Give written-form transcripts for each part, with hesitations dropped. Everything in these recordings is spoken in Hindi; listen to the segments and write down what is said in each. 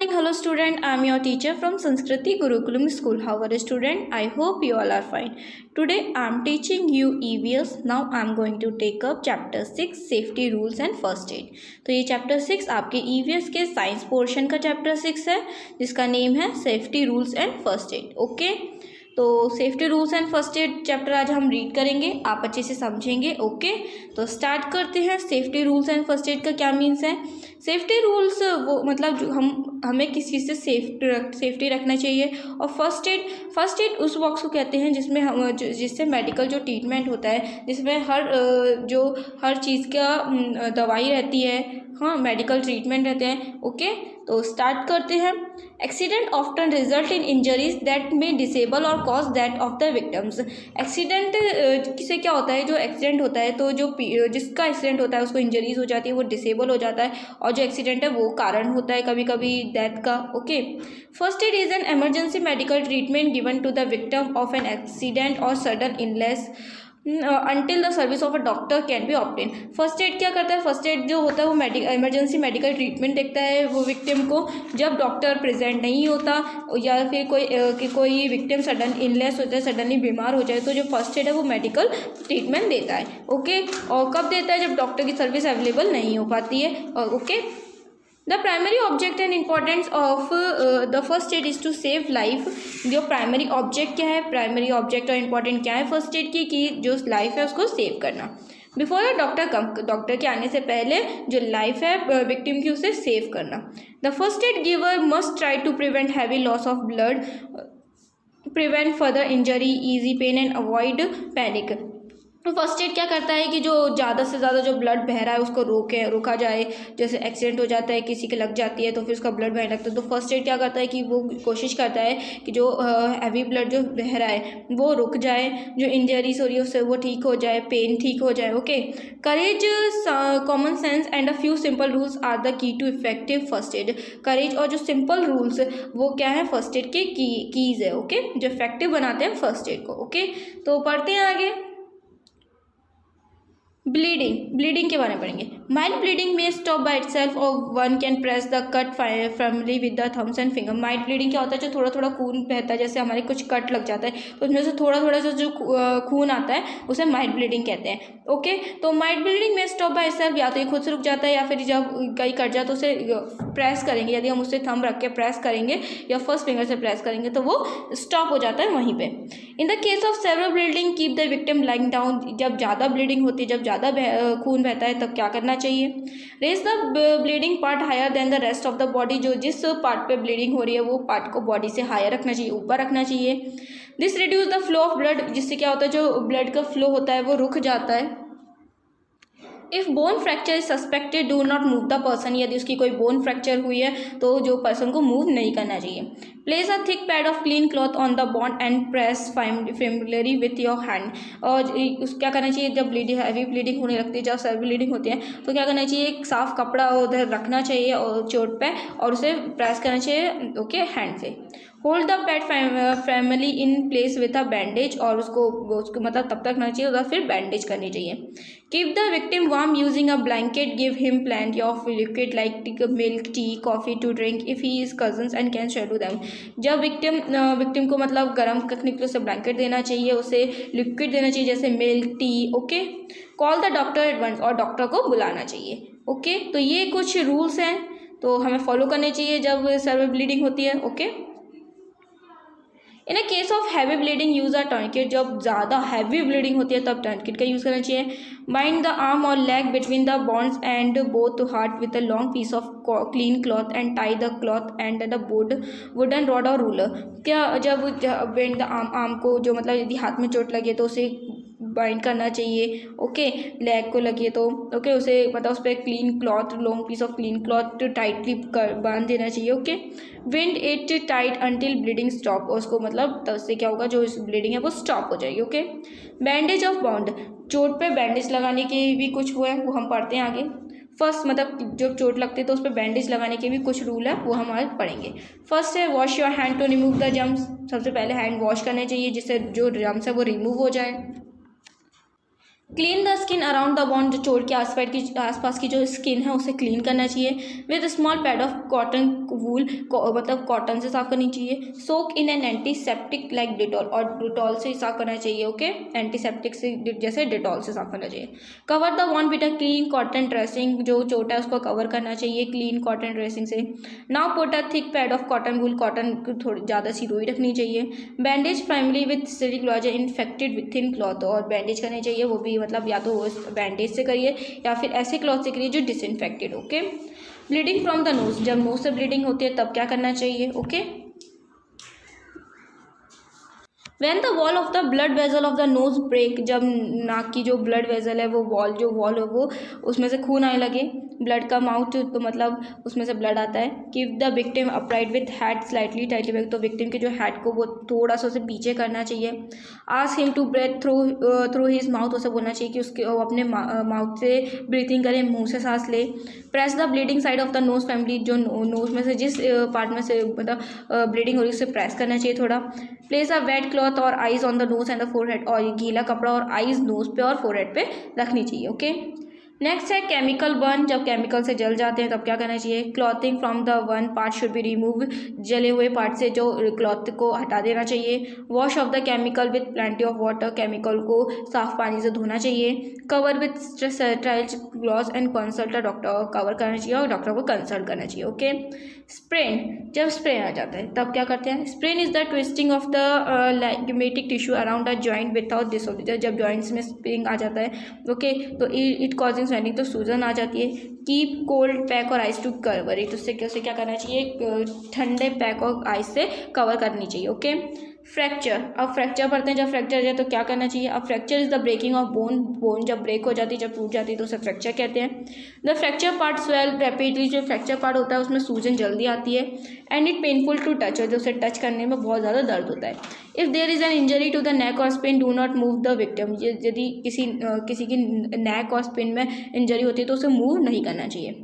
Hello student, I am your teacher from Sanskriti Gurukulam School. How are you student? I hope you all are fine. Today I am teaching you EVS. Now I am going to take up chapter 6 safety rules and first aid. तो ये chapter 6 आपके EVS के साइंस पोर्शन का chapter 6 है जिसका नेम है safety rules and first aid. Okay, तो safety rules and first aid chapter आज हम रीड करेंगे, आप अच्छे से समझेंगे. ओके, तो स्टार्ट करते हैं. Safety rules and first add का क्या मीन्स है? सेफ्टी रूल्स वो मतलब जो हमें किस चीज़ से सेफ्टी रखना चाहिए. और फर्स्ट एड उस बॉक्स को कहते हैं जिसमें हम जिससे मेडिकल जो ट्रीटमेंट होता है, जिसमें हर चीज़ का दवाई रहती है, हाँ, मेडिकल ट्रीटमेंट रहते हैं. ओके, तो स्टार्ट करते हैं. Accident often result in injuries that may disable और cause that of the victims. Accident से क्या होता है, जो एक्सीडेंट होता है तो जिसका एक्सीडेंट होता है उसको इंजरीज हो जाती है, वो डिसेबल हो जाता है, और जो एक्सीडेंट है वो कारण होता है कभी कभी डेथ का. Okay, first aid is an emergency medical treatment given to the victim of an accident और sudden illness until the service of a doctor can be obtained. First aid क्या करता है? फर्स्ट एड जो होता है वो इमरजेंसी मेडिकल ट्रीटमेंट देखता है वो विक्टिम को जब डॉक्टर प्रेजेंट नहीं होता या फिर कोई विक्टिम सडन इलनेस होता है, सडनली बीमार हो जाए, तो जो फर्स्ट एड है वो मेडिकल ट्रीटमेंट देता है. ओके, और कब देता है? जब डॉक्टर की सर्विस अवेलेबल नहीं हो पाती है. Okay, the primary object and importance of the first aid is to save life. जो प्राइमरी ऑब्जेक्ट क्या है, प्राइमरी ऑब्जेक्ट और इम्पॉर्टेंट क्या है फर्स्ट एड की, कि जो लाइफ है उसको सेव करना. बिफोर द डॉक्टर के आने से पहले जो लाइफ है विक्टिम की उसे सेव करना. The first aid giver must try to prevent heavy loss of blood, prevent further injury, ease pain and avoid panic. तो फर्स्ट एड क्या करता है कि जो ज़्यादा से ज़्यादा जो ब्लड बह रहा है उसको रोका जाए. जैसे एक्सीडेंट हो जाता है, किसी के लग जाती है तो फिर उसका ब्लड बहने लगता है, तो फर्स्ट एड क्या करता है कि वो कोशिश करता है कि जो हैवी ब्लड जो बह रहा है वो रुक जाए, जो इंजरीज हो रही है उससे वो ठीक हो जाए, पेन ठीक हो जाए. Okay, courage, common sense and a few simple rules are the key to effective first aid. Courage और जो सिंपल रूल्स वो क्या है? फर्स्ट एड के कीज़ है. ओके, जो इफेक्टिव बनाते हैं फर्स्ट एड को. ओके, तो पढ़ते हैं आगे. ब्लीडिंग के बारे में पढ़ेंगे. माइल्ड ब्लीडिंग में स्टॉप बाय इटसेल्फ और one can press the cut firmly with the thumbs and finger. Mild bleeding क्या होता है? जो थोड़ा थोड़ा खून बहता है, जैसे हमारे कुछ कट लग जाता है तो उसमें से थोड़ा थोड़ा जो खून आता है उसे माइल्ड ब्लीडिंग कहते हैं. ओके, तो माइल्ड ब्लीडिंग में स्टॉप बाय इटसेल्फ, या तो ये खुद से रुक जाता है या फिर जब कहीं कट जाए तो उसे प्रेस करेंगे, यदि हम उसे थंब रख के प्रेस करेंगे या फर्स्ट फिंगर से प्रेस करेंगे तो वो स्टॉप हो जाता है वहीं पे. इन the case of several bleeding keep the victim lying down. जब ज़्यादा ब्लीडिंग होती है, जब ज़्यादा खून बहता है तब क्या करना चाहिए? Raise the bleeding part higher than the rest of the body. जो जिस पार्ट पे ब्लीडिंग हो रही है वो पार्ट को बॉडी से हायर रखना चाहिए, ऊपर रखना चाहिए. This reduce the flow of blood. जिससे क्या होता है, जो ब्लड का फ्लो होता है वो रुक जाता है. If bone fracture is suspected do not move the person. यदि उसकी कोई बोन फ्रैक्चर हुई है तो जो पर्सन को मूव नहीं करना चाहिए. Place a thick pad of clean cloth on the bond and press firmly with your hand. और क्या करना चाहिए? जब हैवी ब्लीडिंग होने लगती है, जब सर्व ब्लीडिंग होती है तो क्या करना चाहिए? एक साफ कपड़ा उधर रखना चाहिए और चोट पे, और उसे प्रेस करना चाहिए. ओके, हैंड से. Hold the pad family in place with a bandage. और उसको मतलब तब तक रखना चाहिए और फिर बैंडेज करनी चाहिए. Keep the victim warm using a blanket. Give him plenty of liquid like milk, tea, coffee to drink if he is conscious and can शेडू दैम. जब विक्टिम को मतलब गर्म रखने के लिए उसे ब्लैंकेट देना चाहिए, उसे लिक्विड देना चाहिए जैसे milk, tea. Okay, call the doctor at once. और डॉक्टर को बुलाना चाहिए. ओके, तो ये कुछ रूल्स हैं तो हमें फॉलो करने चाहिए जब सर्व ब्लीडिंग होती है. Okay, in a case of heavy bleeding use a tourniquet. जब ज़्यादा हैवी ब्लीडिंग होती है तब टर्निकेट का यूज़ करना चाहिए. बाइंड द आर्म और leg between the bonds and both heart with a long piece of clean cloth and tie the cloth and the wooden rod और रूलर. क्या जब बेंड द आर्म को, जो मतलब यदि हाथ में चोट लगे तो उसे बाइंड करना चाहिए. ओके, लेग को लगी तो ओके उसे मतलब उस पर clean cloth, long piece of clean cloth tightly बांध देना चाहिए. Okay, wind it tight until bleeding stop. उसको मतलब तब से क्या होगा, जो ब्लीडिंग है वो स्टॉप हो जाएगी. Okay, bandage of bound. चोट पे बैंडेज लगाने के भी कुछ हुआ है, वो हम पढ़ते हैं आगे. फर्स्ट मतलब जब चोट लगती है तो उस पर बैंडेज लगाने के भी कुछ रूल है, वो हम आज पढ़ेंगे. फर्स्ट है wash your hand to remove the germs. सबसे पहले हैंड वॉश करने चाहिए जिससे जो जर्म्स है वो रिमूव हो जाए. Clean the skin around the bond, जो चोट के आसपास की जो स्किन है उसे क्लीन करना चाहिए with small pad of cotton wool, मतलब कॉटन से साफ करनी चाहिए। Soak in an antiseptic like Dettol, और डिटॉल से साफ करना चाहिए। ओके, एंटीसेप्टिक से जैसे डिटॉल से साफ करना चाहिए। Cover the wound with a clean cotton dressing, जो चोट है उसको कवर करना चाहिए क्लीन कॉटन ड्रेसिंग से। Now put a thick pad of cotton wool, cotton थोड़ी ज़्यादा सी रुई रखनी चाहिए। Bandage primary with sterile gauze infected with thin cloth, और बैंडेज करनी चाहिए वो भी मतलब या तो बैंडेज से करिए या फिर ऐसे क्लॉथ से करिए जो disinfected. Okay, bleeding from the nose, जब नोज से ब्लीडिंग होती है तब क्या करना चाहिए। Okay, when the wall of the blood vessel of the nose break, जब नाक की जो ब्लड वेजल है वो वॉल है वो उसमें से खून आने लगे, ब्लड का माउथ तो मतलब उसमें से ब्लड आता है। Keep the victim upright with head slightly tightly back, तो विक्टिम के जो हेड को वो थोड़ा सा उसे पीछे करना चाहिए। Ask him to breathe through his mouth, उसे बोलना चाहिए कि उसके वो अपने माउथ से ब्रीथिंग करे, मुंह से सांस ले। Press the bleeding side of the knows family, जो नोज में से जिस पार्ट में से मतलब ब्लीडिंग हो रही है उसे प्रेस करना चाहिए थोड़ा। प्लेस अ वेट क्लॉथ और eyes on the nose and the forehead, और ये गीला कपड़ा और आइज नोज पे और फोरहेड पे रखनी चाहिए। ओके, नेक्स्ट है केमिकल बर्न, जब केमिकल से जल जाते हैं तब क्या करना चाहिए। Clothing from the one part should be remove, जले हुए पार्ट से जो क्लॉथ को हटा देना चाहिए। Wash off the chemical with plenty of water, chemical को साफ पानी से धोना चाहिए। Cover with sterile cloth and consult a doctor, cover करना चाहिए और डॉक्टर को कंसल्ट करना चाहिए। ओके, स्प्रेन, जब स्प्रेन आ जाता है तब क्या करते हैं। Sprain is the twisting of the ligamentous tissue around the joint without disorder, जब जॉइंट्स में स्प्रिंग आ जाता है ओके तो इट कॉजिंग स्वेलिंग, तो सूजन आ जाती है। कीप कोल्ड पैक और आइस टू कवर इट, उससे क्या करना चाहिए, ठंडे पैक और आइस से कवर करनी चाहिए। ओके, फ्रैक्चर, अब फ्रैक्चर पढ़ते हैं। जब फ्रैक्चर हो जाए तो क्या करना चाहिए। अब fracture is the breaking of bone जब ब्रेक हो जाती है, जब टूट जाती है तो उसे फ्रैक्चर कहते हैं। The fracture part swell rapidly, जो फ्रैक्चर पार्ट होता है उसमें सूजन जल्दी आती है। And it painful to touch, जो उसे टच करने में बहुत ज़्यादा दर्द होता है। If there is an injury to the neck और spine do not move the victim, यदि किसी की नेक और स्पिन में इंजरी होती है तो उसे मूव नहीं करना चाहिए।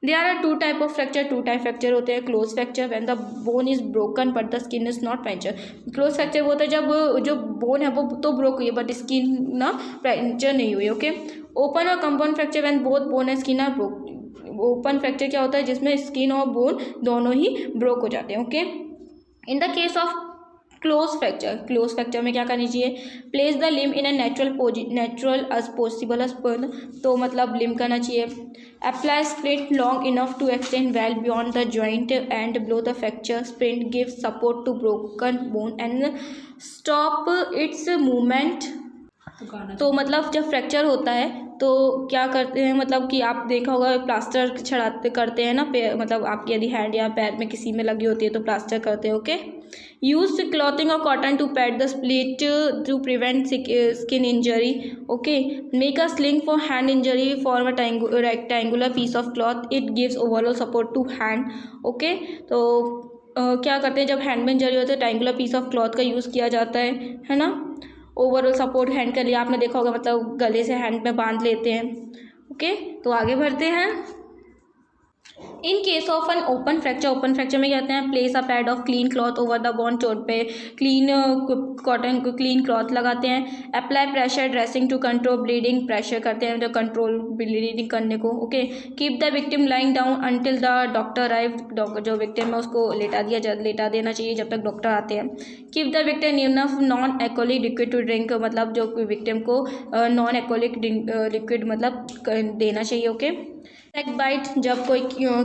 There are two type of fracture, two type fracture होते हैं। Close fracture when the bone is broken but the skin is not puncture, close fracture वो होता है जब जो बोन है वो तो ब्रोक हुई है बट स्किन ना पैंचर नहीं हुई। ओके, ओपन और compound fracture when both bone and skin are broke, open fracture क्या होता है जिसमें स्किन और बोन दोनों ही ब्रोक हो जाते हैं। Okay, in the case of close fracture में क्या करनी चाहिए। Place the limb in a natural as possible as पर, तो मतलब लिम्ब करना चाहिए। Apply split long enough to extend well beyond the joint and below the fracture split give support to broken bone and stop its movement. तो मतलब जब फ्रैक्चर होता है तो क्या करते हैं, मतलब कि आप देखा होगा प्लास्टर चढ़ाते करते हैं ना, मतलब आपकी यदि हैंड या पैर में किसी में लगी होती है तो प्लास्टर करते हैं। ओके, यूज क्लॉथिंग और cotton to pad the split to prevent skin injury. Okay, make a sling for hand injury for a rectangular piece of cloth, it gives overall support to hand. Okay, तो क्या करते हैं जब हैंड में इंजरी होती है ट्रायंगुलर पीस ऑफ क्लॉथ का यूज़ किया जाता है ना, ओवरऑल सपोर्ट हैंड के लिए। आपने देखा होगा मतलब गले से हैंड में बांध लेते हैं। ओके, तो आगे बढ़ते हैं। In case of an open fracture में क्या कहते हैं, place a pad of clean cloth over the bone, चोट पे क्लीन क्लॉथ लगाते हैं। Apply pressure dressing to control bleeding, pressure करते हैं जो कंट्रोल ब्लीडिंग करने को। Okay, keep the victim lying down until the doctor arrive, जो विक्टिम है उसको लेटा देना चाहिए जब तक डॉक्टर आते हैं। Keep the victim enough non alcoholic liquid to drink, मतलब जो विक्टिम को नॉन एल्कोहलिक लिक्विड मतलब देना चाहिए। ओके, इंसेक्ट बाइट, जब कोई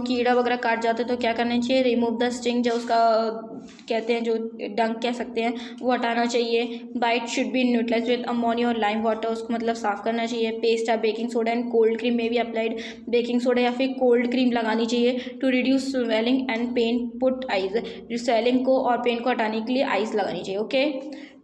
कीड़ा वगैरह काट जाता है तो क्या करना चाहिए। रिमूव द स्टिंग, जो उसका कहते हैं जो डंक कह सकते हैं वो हटाना चाहिए। Bite should be neutralize with ammonia और लाइम वाटर, उसको मतलब साफ करना चाहिए। पेस्ट या baking soda and cold cream में भी अप्लाइड, बेकिंग सोडा या फिर कोल्ड क्रीम लगानी चाहिए। To reduce swelling and pain put ice, swelling को और पेन को हटाने के लिए आइस लगानी चाहिए। ओके,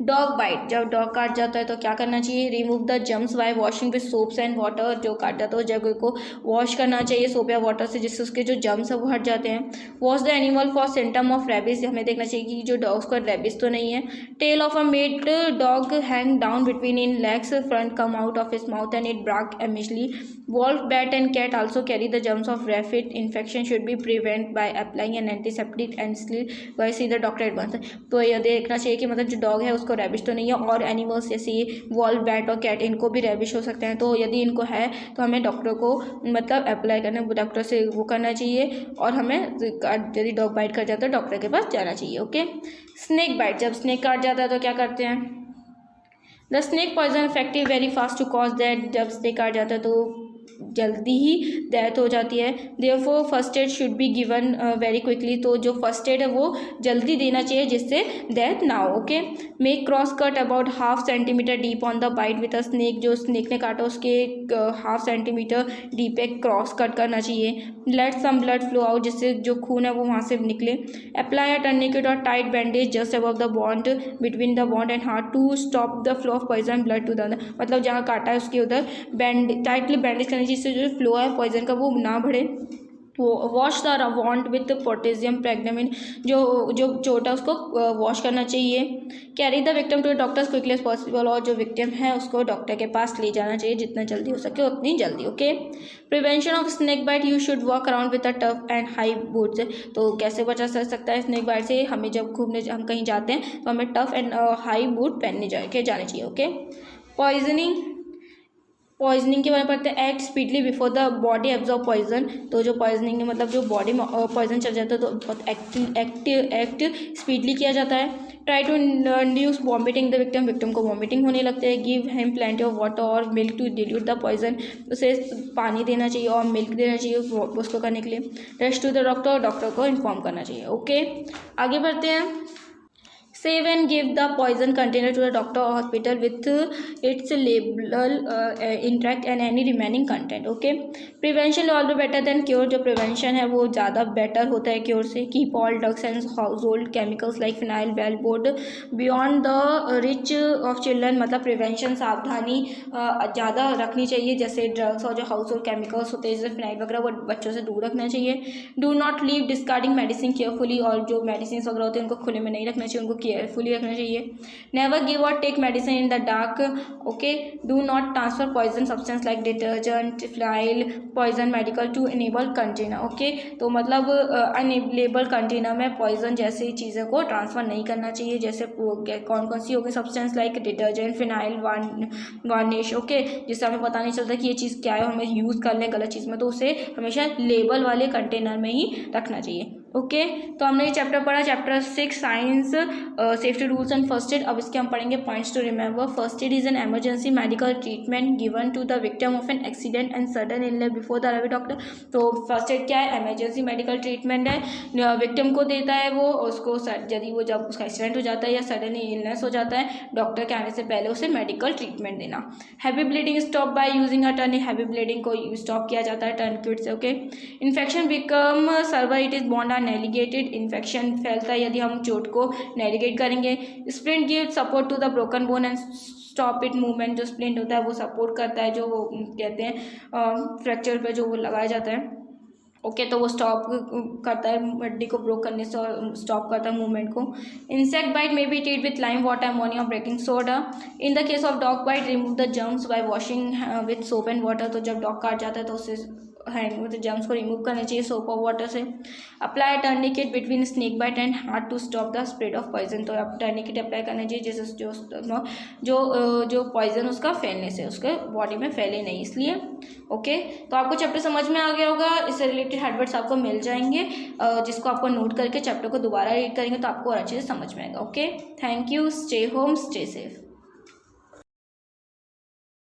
डॉग बाइट, जब डॉग काट जाता है तो क्या करना चाहिए। Remove the germs bye washing with soaps and water, जो काट जाता है उस जगह को वॉश करना चाहिए सोप या वाटर से, जिससे उसके जो जम्स है वो हट जाते हैं। Wash the animal for symptom of rabies, हमें देखना चाहिए कि जो डॉग्स को रेबिस तो नहीं है। Tail of a mad dog hang down between in legs, froth come out of his mouth and it bark aimlessly. Wolf, bat and cat also carry the germs of rabies, infection should be prevented by applying an antiseptic and sleep by see the doctor advance. तो ये देखना चाहिए कि मतलब जो डॉग है उसको उसको रेबिश तो नहीं है। और एनिमल्स जैसे वॉल्व, बैट और कैट, इनको भी रेबिश हो सकते हैं। तो यदि इनको है तो हमें डॉक्टर को मतलब अप्लाई करना, डॉक्टर से वो करना चाहिए, और हमें यदि डॉग बाइट कर जाता है डॉक्टर के पास जाना चाहिए। ओके, स्नेक बाइट, जब स्नेक काट जाता है तो क्या करते हैं? The snake poison effective very fast to cause that, जब स्नेक काट जाता है तो जल्दी ही डेथ हो जाती है। Therefore first aid should be given very quickly, तो जो फर्स्ट एड है वो जल्दी देना चाहिए जिससे डेथ ना हो। Okay, make cross cut about 1/2 centimetre deep on the bite with a snake, जो स्नेक ने काटा उसके 1/2 सेंटीमीटर डीप एक क्रॉस कट करना चाहिए। Let some blood flow out, जिससे जो खून है वो वहाँ से निकले। अप्लाई अ टर्निकेट और tight bandage just above the bond between the bond and heart to stop the flow of poison blood to the अंदर, मतलब जहाँ काटा है उसके उधर टाइटली बैंडेज करनी, जिससे जो फ्लो है पॉइजन का वो ना बढ़े। वो wash the wound with potassium permanganate, जो जो चोट है उसको वॉश करना चाहिए। Carry the victim to doctors quickly as possible, और जो विक्टिम है उसको डॉक्टर के पास ले जाना चाहिए जितना जल्दी हो सके उतनी जल्दी। Okay, prevention of snake bite, you should walk around with a tough and high boots, तो कैसे बचा जा सकता है स्नेक बाइट से? हमें जब घूमने हम कहीं जाते हैं तो हमें टफ एंड हाई बूट पहनने जाने चाहिए। ओके, पॉइजनिंग के बारे में पढ़ते हैं। Act speedily before the body absorb poison, तो जो पॉइजनिंग है मतलब जो बॉडी में पॉइजन चल जाता है तो बहुत एक्ट स्पीडली किया जाता है। Try to induce vomiting the victim को वॉमिटिंग होने लगते हैं। Give him plenty of water और milk to dilute the poison, उसे पानी देना चाहिए और मिल्क देना चाहिए उसको करने के लिए। रेस्ट टू द डॉक्टर को इन्फॉर्म करना चाहिए। ओके, आगे बढ़ते हैं। Save and give the poison container to the doctor or hospital with its label intact and any remaining content. Okay, prevention will be better than cure, जो prevention है वो ज़्यादा better होता है cure से। Keep all drugs and household chemicals like phenyl, wellboard beyond the reach of children, मतलब prevention सावधानी ज़्यादा रखनी चाहिए, जैसे ड्रग्स और जो हाउसहोल्ड केमिकल्स होते हैं जैसे फिनाइल वगैरह वो बच्चों से दूर रखना चाहिए। Do not leave discarding medicine carefully, और जो मेडिसिन वगैरह होते हैं उनको खुले में नहीं रखना चाहिए, उनको केयरफुली रखना चाहिए। नेवर गिव और take medicine in the dark. Okay, do not transfer poison substance like detergent, phenyl, poison medical to enable container. Okay, तो मतलब अनएबलेबल कंटेनर में पॉइजन जैसी चीज़ों को ट्रांसफ़र नहीं करना चाहिए, जैसे कौन कौन सी होगी substance like detergent, phenyl, varnish. Okay, जिससे हमें पता नहीं चलता कि ये चीज़ क्या है, हमें यूज़ कर लें गलत चीज़ में, तो उसे हमेशा लेबल वाले कंटेनर में ही रखना चाहिए। ओके, तो हमने ये चैप्टर पढ़ा, chapter 6 science, safety rules and first aid. अब इसके हम पढ़ेंगे points to remember. First aid is an emergency medical treatment given to the victim of an accident and sudden illness before the arrival doctor. तो फर्स्ट एड क्या है? इमरजेंसी मेडिकल ट्रीटमेंट है, विक्टिम को देता है वो, उसको यदि वो जब उसका एक्सीडेंट हो जाता है या सडन इलनेस हो जाता है, डॉक्टर के आने से पहले उसे मेडिकल ट्रीटमेंट देना। Heavy bleeding stop by using a tourniquet, heavy bleeding को स्टॉप किया जाता है टर्निकेट से। Okay, infection become severe it is wound neglected, इन्फेक्शन फैलता है यदि हम चोट को नेविगेट करेंगे। Splint give support to the broken bone and stop it movement, जो स्प्लिंट होता है वो सपोर्ट करता है, जो वो कहते हैं फ्रैक्चर पे जो वो लगाया जाता है। ओके, तो वो स्टॉप करता है हड्डी को ब्रोक करने से और स्टॉप करता है मूवमेंट को। Insect bite may be treat with lime water, ammonia, baking soda. In the case of dog bite remove the germs by washing with soap and water, तो जब डॉग काट जाता है तो उससे हैंड में जर्म्स को रिमूव करना चाहिए सोप और वाटर से। Apply tourniquet between snake bite and heart to stop the spread of poison, तो आप टर्निकेट अप्लाई करना चाहिए जैसे जो पॉइजन उसका फैलने से उसके बॉडी में फैले नहीं, इसलिए। ओके, तो आपको चैप्टर समझ में आ गया होगा, इससे रिलेटेड हेडवर्ड्स आपको मिल जाएंगे, जिसको आपको नोट करके चैप्टर को दोबारा रीड करेंगे तो आपको और अच्छे से समझ में आएगा। Okay, thank you, stay home, stay safe.